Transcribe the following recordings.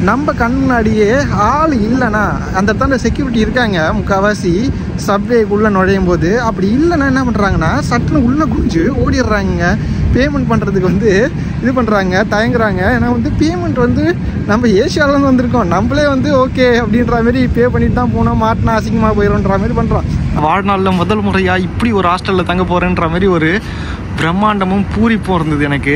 நம்ம கண் முன்னாடியே ஆள் இல்லைன்னா அந்த இடத்துல செக்யூரிட்டி இருக்காங்க முக்கால்வாசி சப்வேக்குள்ளே நுழையும் போது. அப்படி இல்லைன்னா என்ன பண்ணுறாங்கன்னா சட்டுன்னு உள்ளே குஞ்சு ஓடிடுறாங்க. பேமெண்ட் பண்ணுறதுக்கு வந்து இது பண்ணுறாங்க, தயங்குறாங்க. ஏன்னா வந்து பேமெண்ட் வந்து நம்ம ஏஷியாவிலேருந்து வந்திருக்கோம், நம்மளே வந்து ஓகே அப்படின்ற மாதிரி பே பண்ணிட்டு தான் போனோம், மாட்டினா அசிங்கமாக போயிடும்ன்ற மாதிரி பண்ணுறோம். வாழ்நாளில் முதல் முறையாக இப்படி ஒரு ஹாஸ்டலில் தங்க போகிறேன்ற மாதிரி ஒரு பிரம்மாண்டமும் பூரிப்பும் இருந்தது எனக்கு.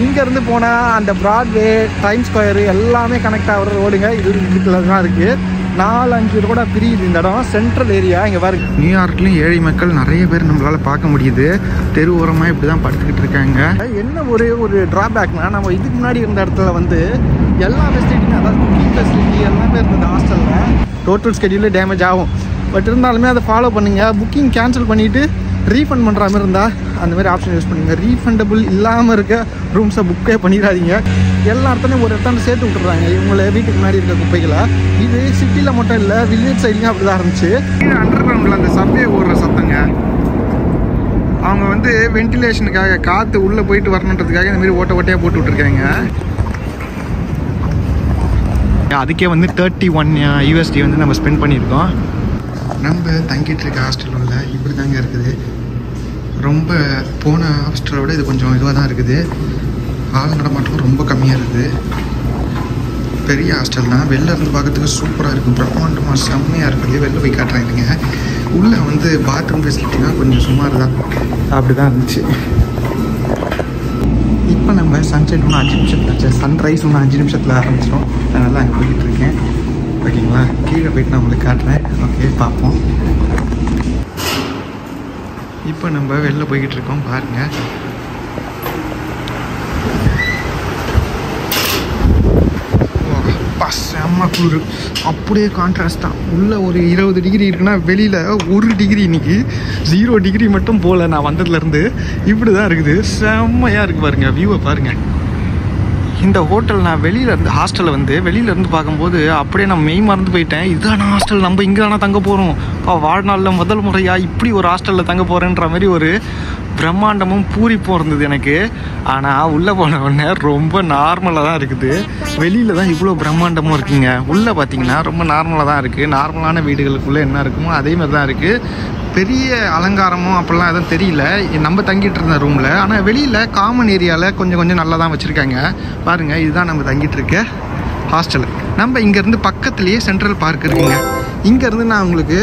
இங்கேருந்து போனால் அந்த பிராட்வே, டைம் ஸ்கொயரு எல்லாமே கனெக்ட் ஆகிற ரோடுங்க இது வீட்டில் தான் இருக்குது. 4-5 ரோட பிரியுது இந்த இடம். சென்ட்ரல் ஏரியா இங்கே பாருங்க. நியூயார்க்லேயும் ஏழை மக்கள் நிறைய பேர் நம்மளால் பார்க்க முடியுது. தெரு ஓரமாக இப்படி தான் படுத்துக்கிட்டு இருக்காங்க. என்ன ஒரு ட்ராபேக்னா, நம்ம இதுக்கு முன்னாடி இருந்த இடத்துல வந்து எல்லா ஃபெசிலிட்டியும், அதாவது குக்கிங் ஃபெசிலிட்டி எல்லாமே இருந்தது ஹாஸ்டலில். டோட்டல் ஸ்கெடியூலே டேமேஜ் ஆகும். பட் இருந்தாலுமே அதை ஃபாலோ பண்ணுங்கள். புக்கிங் கேன்சல் பண்ணிவிட்டு ரீஃபண்ட் பண்ணுற மாதிரி இருந்தால் அந்த மாதிரி ஆப்ஷன் யூஸ் பண்ணுங்கள். ரீஃபண்டபிள் இல்லாமல் இருக்க ரூம்ஸை புக்கே பண்ணிடாதீங்க. எல்லா இடத்துலையும் ஒரு இடத்துல சேர்த்து விட்டுறாங்க இவங்கள வீட்டுக்கு முன்னாடி இருக்க குப்பைகளை. இது சிட்டியில் மட்டும் இல்லை, வில்லேஜ் சைட்லையும் அப்படி தான் இருந்துச்சு. அண்டர் கிரவுண்டில் அந்த சப்வே ஓடுற சத்தங்க, அவங்க வந்து வென்டிலேஷனுக்காக காற்று உள்ளே போயிட்டு வரணுன்றதுக்காக இந்த மாதிரி ஓட்டையாக போட்டு விட்ருக்காங்க. அதுக்கே வந்து 31 USD வந்து நம்ம ஸ்பெண்ட் பண்ணியிருக்கோம். நம்ம தங்கிட்டு இருக்க ஹாஸ்டல் உள்ள இப்படி தாங்க இருக்குது. ரொம்ப போன ஹாஸ்டலை விட இது கொஞ்சம் இதுவாக தான் இருக்குது. ஆள் நடமாட்டம் ரொம்ப கம்மியாக இருக்குது. பெரிய ஹாஸ்டல் தான். வெளில இருந்து பார்க்கறதுக்கு சூப்பராக இருக்குது, பிரம்மாண்டமாக செம்மையாக இருக்குது. வெளில போய் காட்டுறாங்க. உள்ளே வந்து பாத்ரூம் ஃபெசிலிட்டிலாம் கொஞ்சம் சுமார் தான், அப்படி தான் இருந்துச்சு. இப்போ நம்ம சன்செட் ஒன்று 5 நிமிஷத்தில், சன்ரைஸ் ஒன்று 5 நிமிஷத்தில் ஆரம்பிச்சிடும். அதனால் அங்கே போய்கிட்டு இருக்கேன். ஓகேங்களா, கீழே போய்ட்டு நான் உங்களுக்கு காட்டுறேன். ஓகே, பார்ப்போம். இப்போ நம்ம வெளில போய்கிட்டு இருக்கோம் பாருங்கள். செம்ம குளிர், அப்படியே கான்ட்ராஸ்ட் தான். உள்ளே ஒரு 20 டிகிரி இருக்குன்னா வெளியில் 1 டிகிரி, இன்னைக்கு 0 டிகிரி மட்டும் போகல. நான் வந்ததுலேருந்து இப்படி தான் இருக்குது. செம்மையாக இருக்குது பாருங்கள், வியூவை பாருங்கள். இந்த ஹோட்டல் நான் வெளியிலேருந்து ஹாஸ்டலில் வந்து வெளியிலேருந்து பார்க்கும்போது அப்படியே நான் மெய் மறந்து போயிட்டேன். இதுதான் ஹாஸ்டல், நம்ம இங்கே தானே தங்க போகிறோம். வாழ்நாளில் முதல் முறையாக இப்படி ஒரு ஹாஸ்டலில் தங்க போகிறேன்ற மாதிரி ஒரு பிரம்மாண்டமும் பூரிப்பும் இருந்தது எனக்கு. ஆனால் உள்ளே போன உடனே ரொம்ப நார்மலாக தான் இருக்குது. வெளியில் தான் இவ்வளோ பிரம்மாண்டமும் இருக்குங்க. உள்ளே பார்த்தீங்கன்னா ரொம்ப நார்மலாக தான் இருக்குது. நார்மலான வீடுகளுக்குள்ளே என்ன இருக்குமோ அதே மாதிரி தான் இருக்குது. பெரிய அலங்காரமும் அப்படிலாம் எதுவும் தெரியல நம்ம தங்கிட்டு இருந்த ரூமில். ஆனால் வெளியில் காமன் ஏரியாவில் கொஞ்சம் நல்லா தான் வச்சுருக்காங்க பாருங்கள். இதுதான் நம்ம தங்கிட்டு இருக்க ஹாஸ்டல். நம்ம இங்கேருந்து பக்கத்துலேயே சென்ட்ரல் பார்க் இருக்குங்க. இங்கேருந்து நான் உங்களுக்கு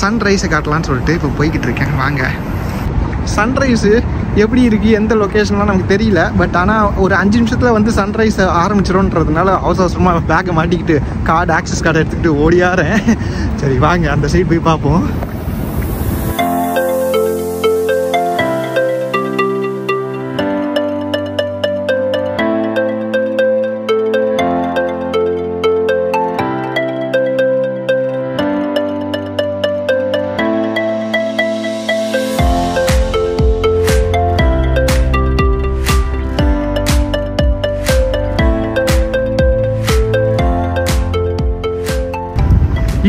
சன்ரைஸை காட்டலான்னு சொல்லிட்டு இப்போ போய்கிட்டு இருக்கேன். வாங்க. சன்ரைஸு எப்படி இருக்குது, எந்த லொக்கேஷன்லாம் நமக்கு தெரியல. பட் ஆனால் ஒரு 5 நிமிஷத்தில் வந்து சன்ரைஸ் ஆரம்பிச்சிடும்ன்றதுனால அவசரமாக பேக்கை மாட்டிக்கிட்டு ஆக்சஸ் கார்டை எடுத்துக்கிட்டு ஓடியாரேன். சரி வாங்க, அந்த சைடு போய் பார்ப்போம்.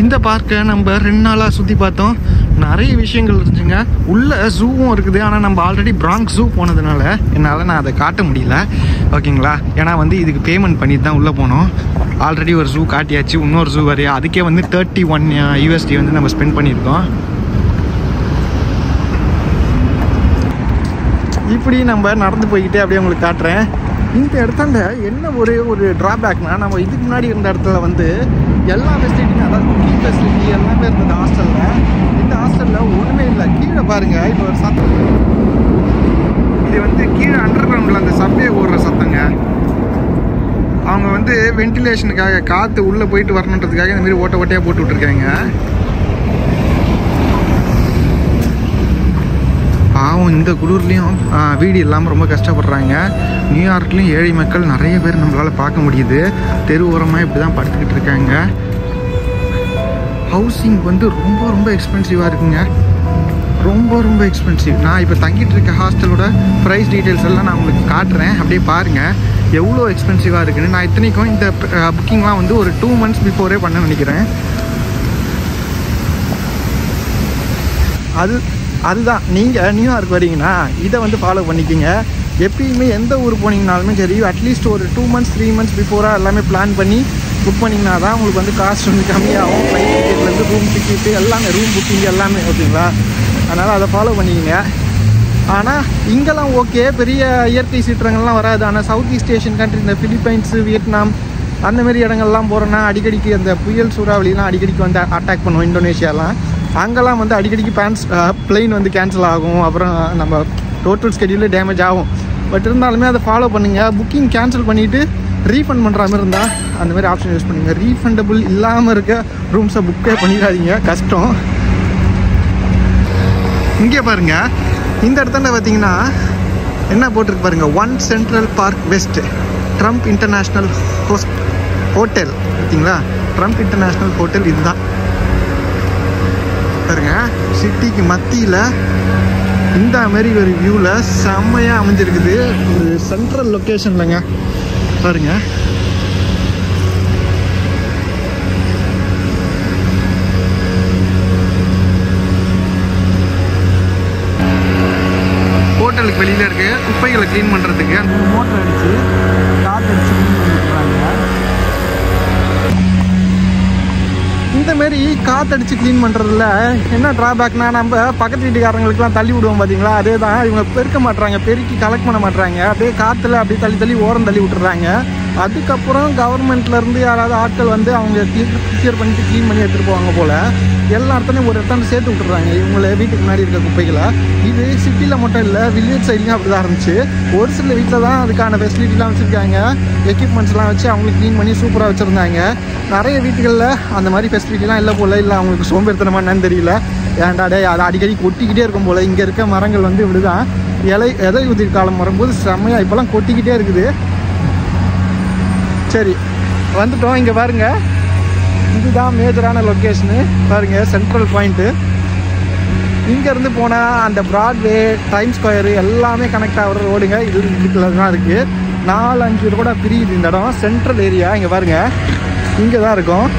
இந்த பார்க்கை நம்ம 2 நாளாக சுற்றி பார்த்தோம். நிறைய விஷயங்கள் இருந்துச்சுங்க. உள்ள ஜூவும் இருக்குது. ஆனால் நம்ம ஆல்ரெடி பிராங்க் ஜூ போனதுனால என்னால் நான் அதை காட்ட முடியல. ஓகேங்களா, ஏன்னா வந்து இதுக்கு பேமெண்ட் பண்ணிட்டு தான் உள்ளே போனோம். ஆல்ரெடி ஒரு ஜூ காட்டியாச்சு, இன்னொரு ஜூ வரையா. அதுக்கே வந்து 31 USD வந்து நம்ம ஸ்பெண்ட் பண்ணியிருக்கோம். இப்படி நம்ம நடந்து போய்கிட்டே அப்படியே உங்களுக்கு காட்டுறேன். இந்த இடத்துல என்ன ஒரு ட்ராபேக்னா, நம்ம இதுக்கு முன்னாடி இருந்த இடத்துல வந்து எல்லா ஃபெசிலிட்டியும், அதாவது குக்கிங் ஃபெசிலிட்டி எல்லாமே இருந்தது ஹாஸ்டலில். இந்த ஹாஸ்டலில் ஒன்றுமே இல்லை. கீழே பாருங்கள், இப்போ ஒரு சத்தம். இது வந்து கீழே அண்டர் கிரவுண்டில் அந்த சப்வே ஓடுற சத்தங்க. அவங்க வந்து வென்டிலேஷனுக்காக காற்று உள்ளே போயிட்டு வரணுன்றதுக்காக இந்த மாதிரி ஓட்டையாக போட்டு விட்ருக்காங்க. பாவம், இந்த குளிர்லேயும் வீடு இல்லாமல் ரொம்ப கஷ்டப்படுறாங்க. நியூயார்க்லேயும் ஏழை மக்கள் நிறைய பேர் நம்மளால் பார்க்க முடியுது. தெரு ஓரமாக இப்படி தான் படுத்துக்கிட்டு இருக்காங்க. ஹவுசிங் வந்து ரொம்ப எக்ஸ்பென்சிவாக இருக்குங்க. ரொம்ப எக்ஸ்பென்சிவ். நான் இப்போ தங்கிட்டு இருக்க ஹாஸ்டலோட ப்ரைஸ் டீட்டெயில்ஸ் எல்லாம் நான் உங்களுக்கு காட்டுறேன். அப்படியே பாருங்கள் எவ்வளோ எக்ஸ்பென்சிவாக இருக்குன்னு. நான் இத்தனைக்கும் இந்த புக்கிங்லாம் வந்து ஒரு 2 months பிஃபோரே பண்ண நினைக்கிறேன். அதுதான் நீங்கள் நியூயார்க் வரீங்கன்னா இதை வந்து ஃபாலோ பண்ணிக்கோங்க. எப்பயுமே எந்த ஊர் போனீங்கனாலுமே சரி, அட்லீஸ்ட் ஒரு 2 months 3 months பிஃபோராக எல்லாமே பிளான் பண்ணி புக் பண்ணிங்கன்னா தான் உங்களுக்கு வந்து காஸ்ட் வந்து கம்மியாகும். ஃப்ளைட் டிக்கெட்லேருந்து ரூம் டிக்கெட்டு எல்லாமே, ரூம் புக்கிங் எல்லாமே, ஓகேங்களா? அதனால் அதை ஃபாலோ பண்ணிக்கங்க. ஆனால் இங்கெல்லாம் ஓகே, பெரிய இயற்கை சீற்றங்கள்லாம் வராது. ஆனால் சவுத் ஈஸ்ட் ஏஷியன் கண்ட்ரி, இந்த பிலிப்பைன்ஸு, வியட்நாம் அந்தமாரி இடங்கள்லாம் போகிறோன்னா அடிக்கடிக்கு அந்த புயல் சூறாவளிலாம் அடிக்கடிக்கு வந்து அட்டாக் பண்ணுவோம். இந்தோனேஷியாலாம் அங்கெல்லாம் வந்து அடிக்கடிக்கு பிளெயின் வந்து கேன்சல் ஆகும். அப்புறம் நம்ம டோட்டல் ஸ்கெடியூலே டேமேஜ் ஆகும். பட் இருந்தாலுமே அதை ஃபாலோ பண்ணுங்கள். புக்கிங் கேன்சல் பண்ணிவிட்டு ரீஃபண்ட் பண்ணுற மாதிரி இருந்தால் அந்தமாரி ஆப்ஷன் யூஸ் பண்ணுங்கள். ரீஃபண்டபிள் இல்லாமல் இருக்க ரூம்ஸை புக்கே பண்ணிடாதீங்க, கஷ்டம். இங்கே பாருங்கள், இந்த இடத்துல பார்த்தீங்கன்னா என்ன போட்டிருக்கு பாருங்கள், 1 Central Park West Trump international hotel. பார்த்தீங்களா, ட்ரம்ப் இன்டர்நேஷ்னல் ஹோட்டல் இதுதான் பாருங்க. சிட்டிக்கு மத்தியில் இந்த மாதிரி ஒரு வியூவில் செம்மையாக அமைஞ்சிருக்குது. ஒரு சென்ட்ரல் லொக்கேஷன்லங்க பாருங்க. ஹோட்டலுக்கு வெளியில் இருக்கு குப்பைகளை க்ளீன் பண்ணுறதுக்கு மோட்டர் அடிச்சு காற்று அடிச்சு க்ளீன் பண்ணிட்டுறாங்க. இந்தமாரி காற்றடிச்சு க்ளீன் பண்ணுறதுல என்ன ட்ராபேக்னா, நம்ம பக்கத்து வீட்டுக்காரங்களுக்குலாம் தள்ளி விடுவோம் பார்த்தீங்களா, அதே தான். இவங்க பெருக்க மாட்டுறாங்க, பெருக்கி கலெக்ட் பண்ண மாட்டுறாங்க. அப்படியே காற்றுல அப்படியே தள்ளி ஓரம் தள்ளி விட்டுறாங்க. அதுக்கப்புறம் கவர்மெண்ட்லேருந்து யாராவது ஆட்கள் வந்து அவங்க கிளியர் பண்ணிட்டு க்ளீன் பண்ணி எடுத்துகிட்டு போவாங்க போல். எல்லா இடத்துலையும் ஒரு இடத்துல சேர்த்து விட்டுறாங்க இவங்கள வீட்டுக்கு முன்னாடி இருக்க குப்பைகளை. இது சிட்டியில் மட்டும் இல்லை, வில்லேஜ் சைட்லையும் அப்படி தான் ஆரம்பிச்சு. ஒரு சில வீட்டில் தான் அதுக்கான ஃபெசிலிட்டிலாம் வச்சுருக்காங்க, எக்யூப்மெண்ட்ஸ்லாம் வச்சு அவங்களுக்கு க்ளீன் பண்ணி சூப்பராக வச்சுருந்தாங்க. நிறைய வீட்டுகளில் அந்த மாதிரி ஃபெசிலிட்டிலாம் இல்லை போல். இல்லை அவங்களுக்கு சோம்பேறித்தனமா என்னன்னு தெரியல. ஏன்டாடே அதை அடிக்கடி கொட்டிக்கிட்டே இருக்கும் போல். இங்கே இருக்க மரங்கள் வந்து இப்படி தான் எதை உதிர் காலம் வரும்போது செம்மையாக இப்போலாம் கொட்டிக்கிட்டே இருக்குது. சரி, வந்துட்டோம். இங்கே பாருங்க, இதுதான் மேஜரான லொக்கேஷனு பாருங்க, சென்ட்ரல் பாயிண்ட்டு. இங்கேருந்து போனால் அந்த பிராட்வே, டைம் ஸ்கொயரு எல்லாமே கனெக்ட் ஆகிற ரோடுங்க இதுல தான் இருக்குது. 4-5 ரோட பிரியுது இந்த இடம். சென்ட்ரல் ஏரியா இங்கே பாருங்க, இங்கே தான் இருக்கும்.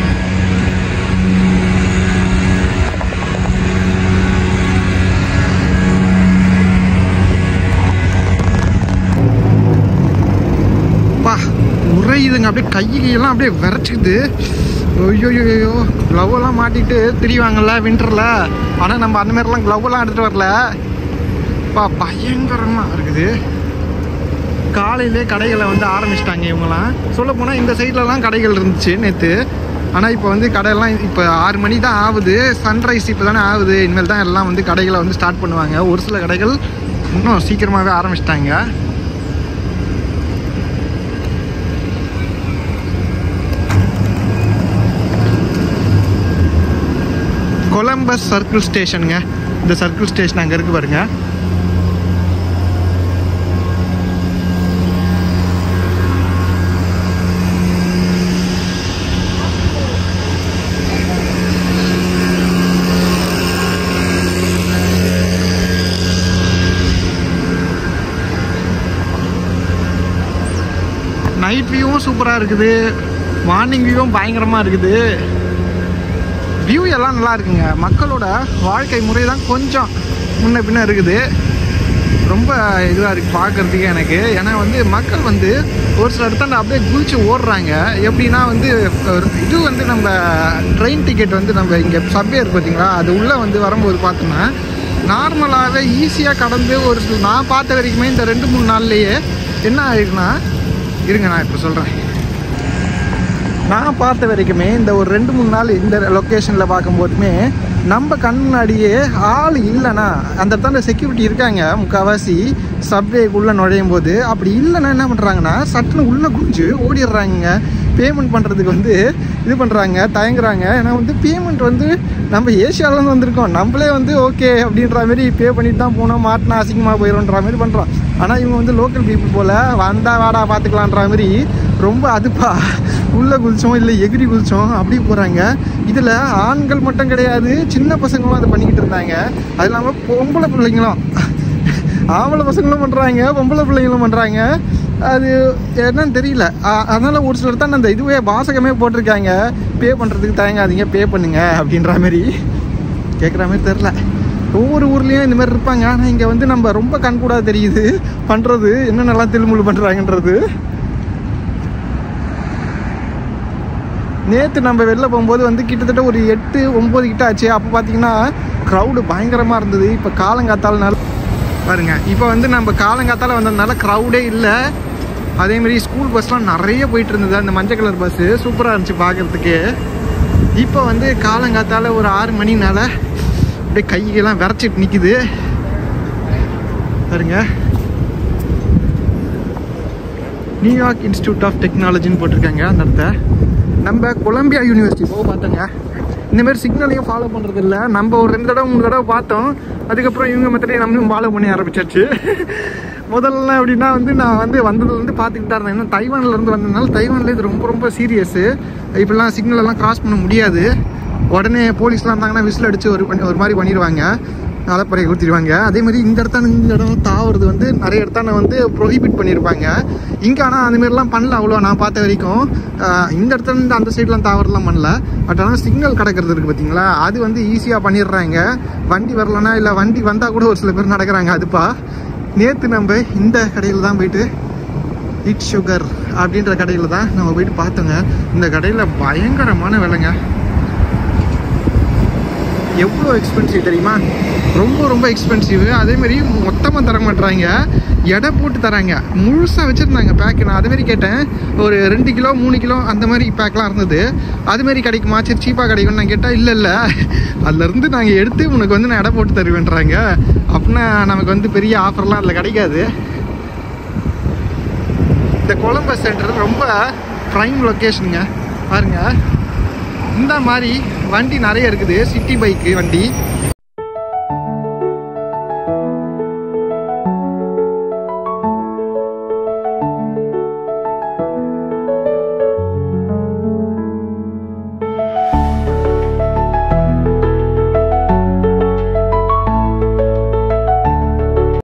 உரையுதுங்க, அப்படியே கையெல்லாம் அப்படியே விரைச்சிக்குது. ஐயோயோயோ, க்ளவ்வெல்லாம் மாட்டிட்டு திரிவாங்கல்ல வின்டரில். ஆனால் நம்ம அந்த மாதிரிலாம் க்ளவ்வெல்லாம் எடுத்துகிட்டு வரல. பயங்கரமாக இருக்குது. காலையிலே கடைகளை வந்து ஆரம்பிச்சிட்டாங்க இவங்களாம். சொல்லப்போனால் இந்த சைட்லலாம் கடைகள் இருந்துச்சு நேற்று. ஆனால் இப்போ வந்து கடையெல்லாம் இப்போ 6 மணி தான் ஆகுது. சன்ரைஸ் இப்போ தானே ஆகுது. இனிமேல் தான் எல்லாம் வந்து கடைகளை வந்து ஸ்டார்ட் பண்ணுவாங்க. ஒரு சில கடைகள் இன்னும் சீக்கிரமாகவே ஆரம்பிச்சிட்டாங்க. கொலம்பஸ் சர்க்கிள் ஸ்டேஷனுங்க. இந்த சர்க்கிள் ஸ்டேஷன் அங்கே இருக்கு பாருங்க. நைட் வியூவும் சூப்பராக இருக்குது, மார்னிங் வியூவும் பயங்கரமாக இருக்குது. வியூ எல்லாம் நல்லா இருக்குங்க. மக்களோட வாழ்க்கை முறை தான் கொஞ்சம் முன்ன பின்ன இருக்குது. ரொம்ப இதுவாக இருக்குது பார்க்குறதுக்கே எனக்கு. ஏன்னா வந்து மக்கள் வந்து ஒரு சில இடத்துல அப்படியே குளிச்சு ஓடுறாங்க. எப்படின்னா வந்து இது வந்து நம்ம ட்ரெயின் டிக்கெட் வந்து நம்ம இங்கே சப்வே இருக்குது பார்த்தீங்களா, அது உள்ளே வந்து வரும்போது பார்த்தோன்னா நார்மலாகவே ஈஸியாக கடந்து ஒரு சில நான் பார்த்த வரைக்குமே இந்த 2-3 நாள்லேயே என்ன ஆகிருக்குன்னா, இருங்க நான் இப்போ சொல்கிறேன். நான் பார்த்த வரைக்குமே இந்த ஒரு 2-3 நாள் இந்த லொக்கேஷனில் பார்க்கும்போதுமே நம்ம கண் முன்னாடியே ஆள் இல்லைன்னா, அந்த இடத்துல செக்யூரிட்டி இருக்காங்க முக்கால்வாசி சப்வேக்குள்ளே நுழையும் போது. அப்படி இல்லைன்னா என்ன பண்ணுறாங்கன்னா, சட்டுன்னு உள்ளே குஞ்சு ஓடிடுறாங்க. பேமெண்ட் பண்ணுறதுக்கு வந்து இது பண்ணுறாங்க, தயங்குறாங்க. ஏன்னா வந்து பேமெண்ட் வந்து நம்ம ஏஷியாவிலேருந்து வந்திருக்கோம், நம்மளே வந்து ஓகே அப்படின்ற மாதிரி பே பண்ணிட்டு தான் போனோம், மாட்டினா அசிங்கமாக போயிடும்ன்ற மாதிரி பண்ணுறோம். ஆனால் இவங்க வந்து லோக்கல் பீப்புள் போல் வந்தால் வாடா பார்த்துக்கலான்ற மாதிரி ரொம்ப அதுப்பா உள்ளே குதிச்சோம் இல்லை எகிரி குதிச்சோம் அப்படி போகிறாங்க. இதில் ஆண்கள் மட்டும் கிடையாது, சின்ன பசங்களும் அதை பண்ணிக்கிட்டு இருந்தாங்க. அது இல்லாமல் பொம்பளை பிள்ளைங்களும், ஆம்பளை பசங்களும் பண்ணுறாங்க, பொம்பளை பிள்ளைங்களும் பண்ணுறாங்க. அது என்னன்னு தெரியல. அதனால் ஒரு சிலர் தான் அந்த இதுவே வாசகமே போட்டிருக்காங்க, பே பண்ணுறதுக்கு தயங்காதீங்க, பே பண்ணுங்க அப்படின்ற மாதிரி. கேட்குற மாதிரி தெரில. ஒவ்வொரு ஊர்லேயும் இந்த மாதிரி இருப்பாங்க. ஆனால் இங்கே வந்து நம்ம ரொம்ப கண்கூடாக தெரியுது பண்ணுறது என்னென்னலாம் தில்முழு பண்ணுறாங்கன்றது. நேற்று நம்ம வெளில போகும்போது வந்து கிட்டத்தட்ட ஒரு 8-9 கிட்ட ஆச்சு. அப்போ பார்த்தீங்கன்னா க்ரௌடு பயங்கரமாக இருந்தது. இப்போ காலங்காத்தாலனால பாருங்கள், இப்போ வந்து நம்ம காலங்காத்தால் வந்ததுனால க்ரௌடே இல்லை. அதேமாரி ஸ்கூல் பஸ்லாம் நிறைய போயிட்டு இருந்தது. அந்த மஞ்சள் கலர் பஸ்ஸு சூப்பராக இருந்துச்சு பார்க்குறதுக்கு. இப்போ வந்து காலங்காத்தால் ஒரு 6 மணினால அப்படியே கையெல்லாம் விரைச்சிட்டு நிற்கிது பாருங்க. நியூயார்க் இன்ஸ்டியூட் ஆஃப் டெக்னாலஜின்னு போட்டிருக்காங்க அந்த இடத்த. நம்ம கொலம்பியா யூனிவர்சிட்டி போக பார்த்தோங்க. இந்தமாரி சிக்னலையும் ஃபாலோ பண்ணுறது இல்லை. நம்ம ஒரு 2 தடவை 3 தடவை பார்த்தோம். அதுக்கப்புறம் இவங்க மற்றபடி நம்மளும் ஃபாலோ பண்ணி ஆரம்பிச்சாச்சு. முதல்ல எப்படின்னா வந்து நான் வந்து வந்ததுலேருந்து பார்த்துக்கிட்டு தான் இருந்தேன். ஏன்னா தைவான்லேருந்து வந்ததுனால தைவானில் இது ரொம்ப ரொம்ப சீரியஸு. இப்படிலாம் சிக்னலெல்லாம் கிராஸ் பண்ண முடியாது. உடனே போலீஸ்லாம் இருந்தாங்கன்னா விசில் அடித்து ஒரு மாதிரி பண்ணிடுவாங்க, அலப்பறையை ஊற்றிடுவாங்க. அதேமாதிரி இந்த இடம் தாவுறது வந்து நிறைய இடத்தான வந்து ப்ரொஹிபிட் பண்ணியிருப்பாங்க. இங்கே ஆனால் அந்தமாரிலாம் பண்ணல அவ்வளோ நான் பார்த்த வரைக்கும். இந்த இடத்துல அந்த சைட்லாம் தாவறதுலாம் பண்ணல. பட் ஆனால் சிக்னல் கிடக்கிறது இருக்குது பார்த்தீங்களா, அது வந்து ஈஸியாக பண்ணிடுறாங்க. வண்டி வரலன்னா இல்லை வண்டி வந்தால் கூட ஒரு சில பேர் நடக்கிறாங்க. அதுப்பா நேற்று நம்ம இந்த கடையில் தான் போயிட்டு இட் சுகர் அப்படின்ற கடையில் தான் நம்ம போயிட்டு பார்த்தோங்க. இந்த கடையில் பயங்கரமான விலைங்க. எவ்வளோ எக்ஸ்பென்சிவ் தெரியுமா, ரொம்ப ரொம்ப எக்ஸ்பென்சிவ். அதேமாரி மொத்தமாக தர மாட்டுறாங்க, எடை போட்டு தராங்க. முழுசாக வச்சுருந்தாங்க பேக்கு. நான் அதேமாரி கேட்டேன், ஒரு 2 கிலோ 3 கிலோ அந்த மாதிரி பேக்லாம் இருந்தது. அதுமாரி கிடைக்குமா, சரி சீப்பாக கிடைக்கும்னு நான் கேட்டால் இல்லை அதுலேருந்து நாங்கள் எடுத்து உனக்கு வந்து நான் எடை போட்டு தருவேன்றாங்க. அப்படின்னா நமக்கு வந்து பெரிய ஆஃபர்லாம் அதில் கிடைக்காது. இந்த கொலம்பஸ் சென்டர் ரொம்ப ப்ரைம் லொக்கேஷனுங்க பாருங்கள். இந்த மாதிரி வண்டி நிறைய இருக்குது, சிட்டி பைக்கு வண்டி.